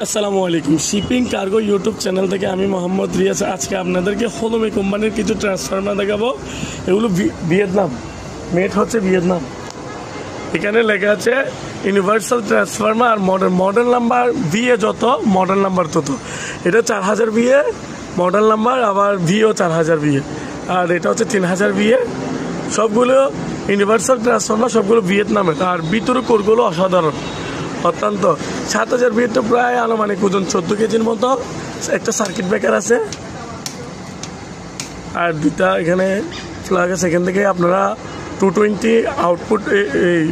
আসসালামু আলাইকুম। Shipping cargo YouTube channel থেকে আমি মোহাম্মদ রিয়াজ। আজকে আপনাদেরকে হোলোমি কোম্পানির কিছু ট্রান্সফর্মার দেখাবো। এগুলো ভিয়েতনাম মেড হচ্ছে, ভিয়েতনাম। এখানে লেখা আছে ইউনিভার্সাল ট্রান্সফর্মার আর মডেল নাম্বার ভিএ যত, মডেল নাম্বার তত। এটা 4000 ভিএ মডেল নাম্বার, আবার ভিও 4000 ভিএ, আর এটা হচ্ছে 3000 ভিএ। সবগুলো ইউনিভার্সাল ট্রান্সফর্মার, সবগুলো ভিয়েতনামের। আর ভিতরে কোরগুলো অসাধারণ, অত্যন্ত। 7000 ভিএটা প্রায় আনুমানিক ওজন 14 কেজির মতো। একটা সার্কিট ব্রেকার আছে আর দুটা এখানে ফ্ল্যাগ আছে। এখান থেকে আপনারা 220 আউটপুট, এই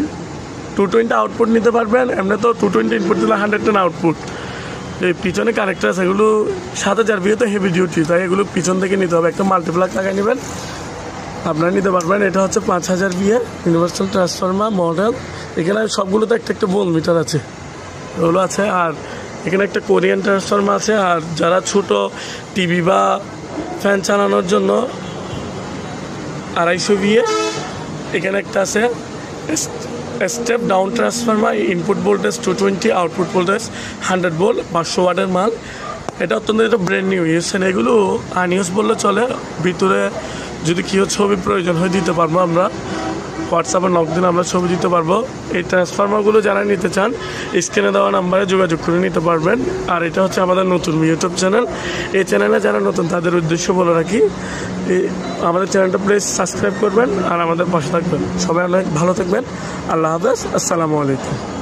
220 আউটপুট নিতে পারবেন। এমনি তো 220 ইনপুট দিলে 110 আউটপুট। এই পিছনে কানেক্টার আছে, এগুলো 7000 ভিএ তো হেভি ডিউটি, তাই এগুলো পিছন থেকে নিতে হবে। একটা মাল্টিপ্লাগ লাগাই নেবেন, আপনারা নিতে পারবেন। এটা হচ্ছে 5000 ভিএ ইউনিভার্সাল ট্রান্সফর্মার মডেল। এখানে সবগুলোতে একটা একটা ভোল্ট মিটার আছে, ওগুলো আছে। আর এখানে একটা কোরিয়ান ট্রান্সফর্মার আছে। আর যারা ছোট টিভি বা ফ্যান চালানোর জন্য 250 ভিএ, এখানে একটা আছে step down transformer. Input voltage 220, output voltage 100 volt, 500 ওয়াটের মাল। এটা অত্যন্ত, এটা ব্র্যান্ড নিউ ইউজছেন। এগুলো আনইউজ বললে চলে। ভিতরে যদি কেউ ছবি প্রয়োজন হয় দিতে পারবো আমরা, হোয়াটসঅ্যাপে নক দিন, আমরা ছবি দিতে পারবো। এই ট্রান্সফর্মারগুলো যারা নিতে চান স্ক্রিনে দেওয়া নাম্বারে যোগাযোগ করে নিতে পারবেন। আর এটা হচ্ছে আমাদের নতুন ইউটিউব চ্যানেল। এই চ্যানেলে যারা নতুন তাদের উদ্দেশ্য বলে রাখি, আমাদের চ্যানেলটা প্লিজ সাবস্ক্রাইব করবেন আর আমাদের পাশে থাকবেন। সবাই অনেক ভালো থাকবেন। আল্লাহ হাফেজ, আসসালামু আলাইকুম।